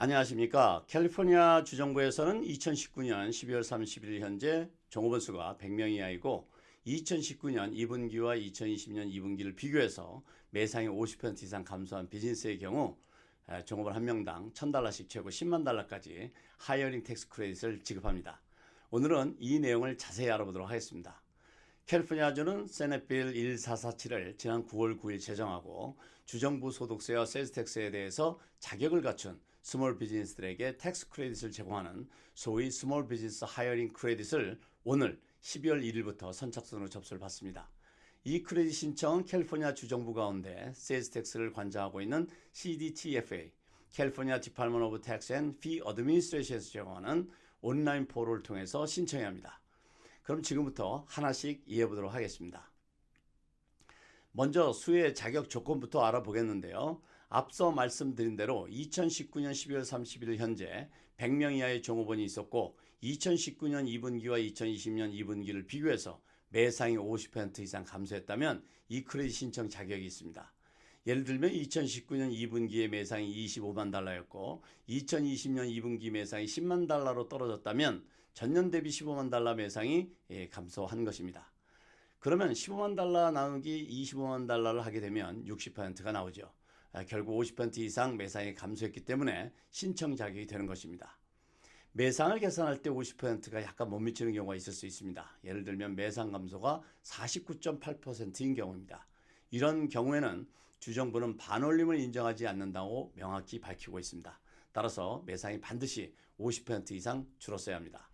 안녕하십니까. 캘리포니아 주정부에서는 2019년 12월 31일 현재 종업원 수가 100명 이하이고 2019년 2분기와 2020년 2분기를 비교해서 매상이 50% 이상 감소한 비즈니스의 경우 종업원 한 명당 $1,000씩 최고 $10만 달러까지 하이어링 텍스 크레딧을 지급합니다. 오늘은 이 내용을 자세히 알아보도록 하겠습니다. 캘리포니아주는 세넷빌 1447을 지난 9월 9일 제정하고 주정부 소득세와 세일즈텍스에 대해서 자격을 갖춘 스몰 비즈니스들에게 텍스 크레딧을 제공하는 소위 스몰 비즈니스 하이어링 크레딧을 오늘 12월 1일부터 선착순으로 접수를 받습니다. 이 크레딧 신청은 캘리포니아 주정부 가운데 세일즈텍스를 관장하고 있는 CDTFA, 캘리포니아 디파트먼트 오브 텍스 앤 피 어드미니스트레이션에서 제공하는 온라인 포털을 통해서 신청해야 합니다. 그럼 지금부터 하나씩 이해해 보도록 하겠습니다. 먼저 수혜 자격 조건부터 알아보겠는데요. 앞서 말씀드린 대로 2019년 12월 31일 현재 100명 이하의 종업원이 있었고 2019년 2분기와 2020년 2분기를 비교해서 매상이 50% 이상 감소했다면 이 크레딧 신청 자격이 있습니다. 예를 들면 2019년 2분기의 매상이 25만 달러였고 2020년 2분기 매상이 10만 달러로 떨어졌다면 전년 대비 15만 달러 매상이 감소한 것입니다. 그러면 15만 달러 나누기 25만 달러를 하게 되면 60%가 나오죠. 결국 50% 이상 매상이 감소했기 때문에 신청 자격이 되는 것입니다. 매상을 계산할 때 50%가 약간 못 미치는 경우가 있을 수 있습니다. 예를 들면 매상 감소가 49.8%인 경우입니다. 이런 경우에는 주정부는 반올림을 인정하지 않는다고 명확히 밝히고 있습니다. 따라서 매상이 반드시 50% 이상 줄었어야 합니다.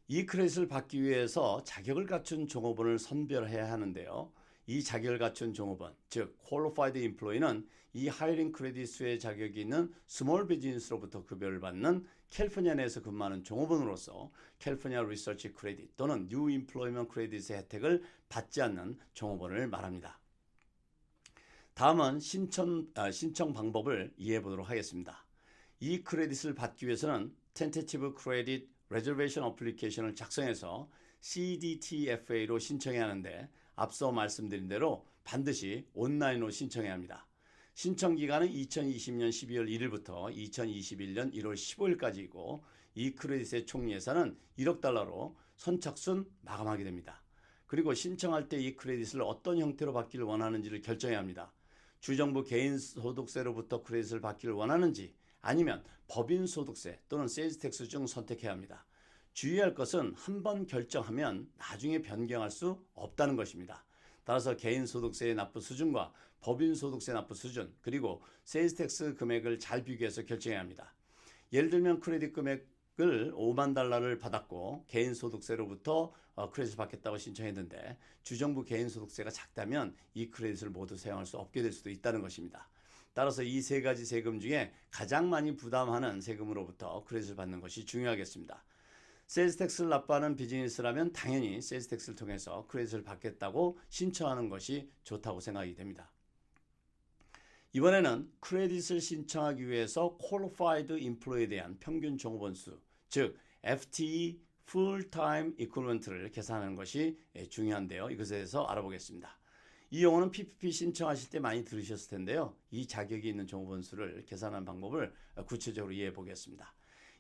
이 크레딧을 받기 위해서 자격을 갖춘 종업원을 선별해야 하는데요. 이 자격을 갖춘 종업원, 즉 Qualified Employee는 이 하이어링 크레딧 수혜 자격이 있는 스몰 비즈니스로부터 급여를 받는 캘리포니아 내에서 근무하는 종업원으로서 캘리포니아 리서치 크레딧 또는 뉴 임플로이먼트 크레딧의 혜택을 받지 않는 종업원을 말합니다. 다음은 신청 방법을 이해해 보도록 하겠습니다. 이 크레딧을 받기 위해서는 Tentative Credit Reservation Application을 작성해서 CDTFA로 신청해야 하는데 앞서 말씀드린 대로 반드시 온라인으로 신청해야 합니다. 신청 기간은 2020년 12월 1일부터 2021년 1월 15일까지이고 이 크레딧의 총 예산은 1억 달러로 선착순 마감하게 됩니다. 그리고 신청할 때 이 크레딧을 어떤 형태로 받기를 원하는지를 결정해야 합니다. 주정부 개인소득세로부터 크레딧을 받기를 원하는지 아니면 법인소득세 또는 세일즈텍스 중 선택해야 합니다. 주의할 것은 한번 결정하면 나중에 변경할 수 없다는 것입니다. 따라서 개인소득세의 납부 수준과 법인소득세 납부 수준 그리고 세일즈텍스 금액을 잘 비교해서 결정해야 합니다. 예를 들면 크레딧 금액을 5만 달러를 받았고 개인소득세로부터 크레딧을 받겠다고 신청했는데 주정부 개인소득세가 작다면 이 크레딧을 모두 사용할 수 없게 될 수도 있다는 것입니다. 따라서 이 세 가지 세금 중에 가장 많이 부담하는 세금으로부터 크레딧을 받는 것이 중요하겠습니다. 세일즈텍스를 납부하는 비즈니스라면 당연히 세일즈텍스를 통해서 크레딧을 받겠다고 신청하는 것이 좋다고 생각이 됩니다. 이번에는 크레딧을 신청하기 위해서 Qualified Employee에 대한 평균 종업원 수, 즉 FTE Full-Time Equivalent를 계산하는 것이 중요한데요. 이것에 대해서 알아보겠습니다. 이 용어는 PPP 신청하실 때 많이 들으셨을 텐데요. 이 자격이 있는 종업원 수를 계산하는 방법을 구체적으로 이해해 보겠습니다.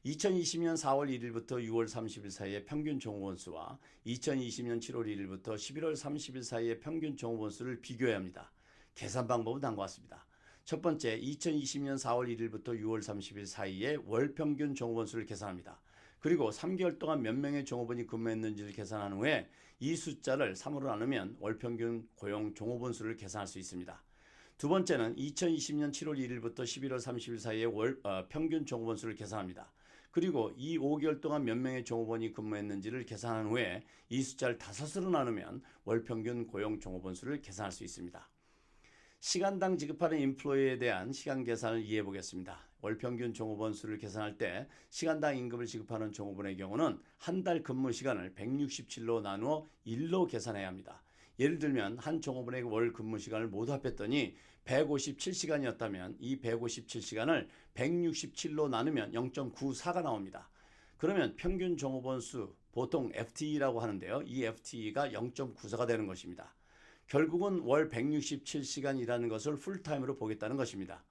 2020년 4월 1일부터 6월 30일 사이의 평균 종업원 수와 2020년 7월 1일부터 11월 30일 사이의 평균 종업원 수를 비교해야 합니다. 계산 방법은 다음과 같습니다. 첫 번째, 2020년 4월 1일부터 6월 30일 사이의 월 평균 종업원 수를 계산합니다. 그리고 3개월 동안 몇 명의 종업원이 근무했는지를 계산한 후에 이 숫자를 3으로 나누면 월 평균 고용 종업원 수를 계산할 수 있습니다. 두 번째는 2020년 7월 1일부터 11월 30일 사이의 평균 종업원 수를 계산합니다. 그리고 이 5개월 동안 몇 명의 종업원이 근무했는지를 계산한 후에 이 숫자를 5으로 나누면 월 평균 고용 종업원 수를 계산할 수 있습니다. 시간당 지급하는 인플로이에 대한 시간 계산을 이해해 보겠습니다. 월 평균 종업원 수를 계산할 때 시간당 임금을 지급하는 종업원의 경우는 한 달 근무 시간을 167로 나누어 1로 계산해야 합니다. 예를 들면 한 종업원의 월 근무 시간을 모두 합했더니 157시간이었다면 이 157시간을 167로 나누면 0.94가 나옵니다. 그러면 평균 종업원 수, 보통 FTE라고 하는데요. 이 FTE가 0.94가 되는 것입니다. 결국은 월 167시간 일하는 것을 풀타임으로 보겠다는 것입니다.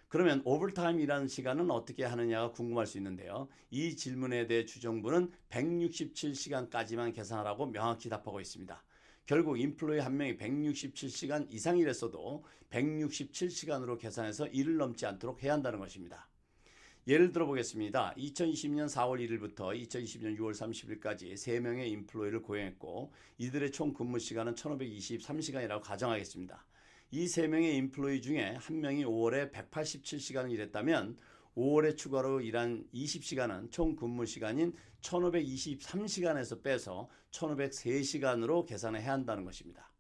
그러면 오버타임 일하는 시간은 어떻게 하느냐가 궁금할 수 있는데요. 이 질문에 대해 주정부는 167시간까지만 계산하라고 명확히 답하고 있습니다. 결국 인플로이 한 명이 167시간 이상 일했어도 167시간으로 계산해서 일을 넘지 않도록 해야 한다는 것입니다. 예를 들어 보겠습니다. 2020년 4월 1일부터 2020년 6월 30일까지 3명의 인플로이를 고용했고 이들의 총 근무 시간은 1523시간이라고 가정하겠습니다. 이 3명의 인플로이 중에 한 명이 5월에 187시간을 일했다면 5월에 추가로 일한 20시간은 총 근무 시간인 1523시간에서 빼서 1503시간으로 계산해야 한다는 것입니다.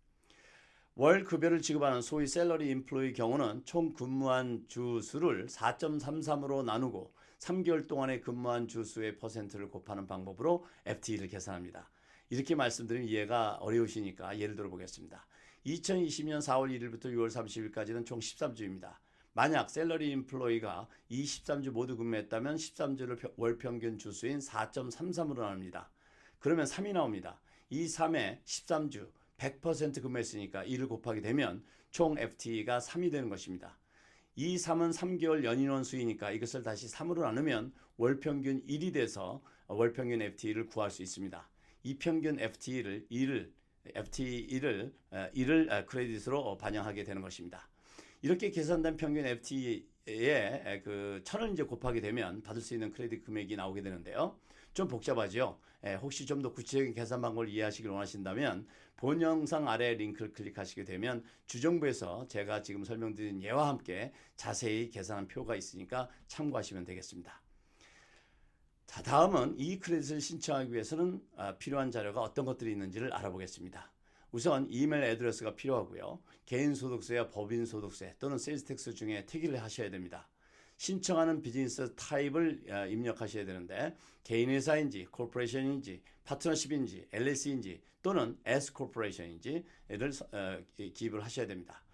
월 급여를 지급하는 소위 셀러리 인플로이 경우는 총 근무한 주 수를 4.33으로 나누고 3개월 동안에 근무한 주 수의 퍼센트를 곱하는 방법으로 FTE를 계산합니다. 이렇게 말씀드리면 이해가 어려우시니까 예를 들어 보겠습니다. 2020년 4월 1일부터 6월 30일까지는 총 13주입니다. 만약 셀러리 인플로이가 이 13주 모두 근무했다면 13주를 월 평균 주수인 4.33으로 나눕니다. 그러면 3이 나옵니다. 이 3에 13주 100% 근무했으니까 2를 곱하게 되면 총 FTE가 3이 되는 것입니다. 이 3은 3개월 연인원 수이니까 이것을 다시 3으로 나누면 월평균 1이 돼서 월평균 FTE를 구할 수 있습니다. 이 평균 FTE를 1을 크레딧으로 반영하게 되는 것입니다. 이렇게 계산된 평균 FTE에 그 1000을 이제 곱하게 되면 받을 수 있는 크레딧 금액이 나오게 되는데요. 좀 복잡하죠. 혹시 좀 더 구체적인 계산 방법을 이해하시길 원하신다면 본 영상 아래 링크를 클릭하시게 되면 주정부에서 제가 지금 설명드린 예와 함께 자세히 계산한 표가 있으니까 참고하시면 되겠습니다. 자, 다음은 이 크레딧을 신청하기 위해서는 필요한 자료가 어떤 것들이 있는지를 알아보겠습니다. 우선 이메일 애드레스가 필요하고요. 개인소득세와 법인소득세 또는 세일스텍스 중에 택일을 하셔야 됩니다. 신청하는 비즈니스 타입을 입력하셔야 되는데 개인회사인지 코퍼레이션인지 파트너십인지 LLC인지 또는 S코퍼레이션인지를 기입을 하셔야 됩니다.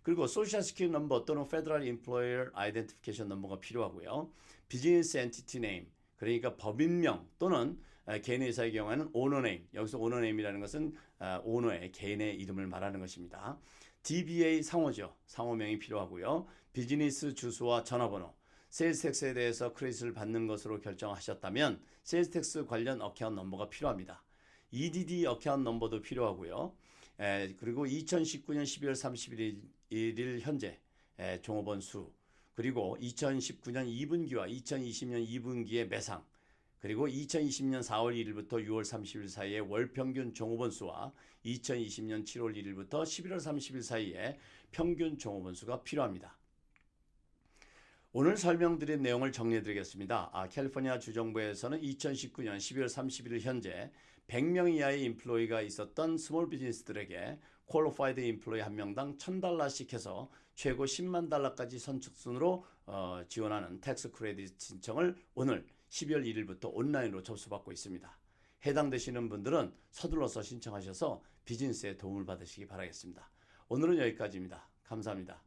그리고 소셜 시큐리티 넘버 또는 페더럴 임플로이어 아이덴티피케이션 넘버가 필요하고요. 비즈니스 엔티티 네임 그러니까 법인명 또는 개인회사의 경우에는 오너 네임 여기서 오너 네임이라는 것은 오너의 개인의 이름을 말하는 것입니다. DBA 상호죠. 상호명이 필요하고요. 비즈니스 주소와 전화번호, 세일스텍스에 대해서 크레딧을 받는 것으로 결정하셨다면 세일스텍스 관련 어카운트 넘버가 필요합니다. EDD 어카운트 넘버도 필요하고요. 그리고 2019년 12월 31일 현재 종업원 수, 그리고 2019년 2분기와 2020년 2분기의 매상, 그리고 2020년 4월 1일부터 6월 30일 사이의 월평균 종업원 수와 2020년 7월 1일부터 11월 30일 사이의 평균 종업원 수가 필요합니다. 오늘 설명드린 내용을 정리해드리겠습니다. 캘리포니아 주정부에서는 2019년 12월 31일 현재 100명 이하의 인플로이가 있었던 스몰 비즈니스들에게 퀄리파이드 인플로이 한 명당 $1,000씩 해서 최고 $10만 달러까지 선착순으로 지원하는 텍스 크레딧 신청을 오늘 12월 1일부터 온라인으로 접수받고 있습니다. 해당되시는 분들은 서둘러서 신청하셔서 비즈니스에 도움을 받으시기 바라겠습니다. 오늘은 여기까지입니다. 감사합니다.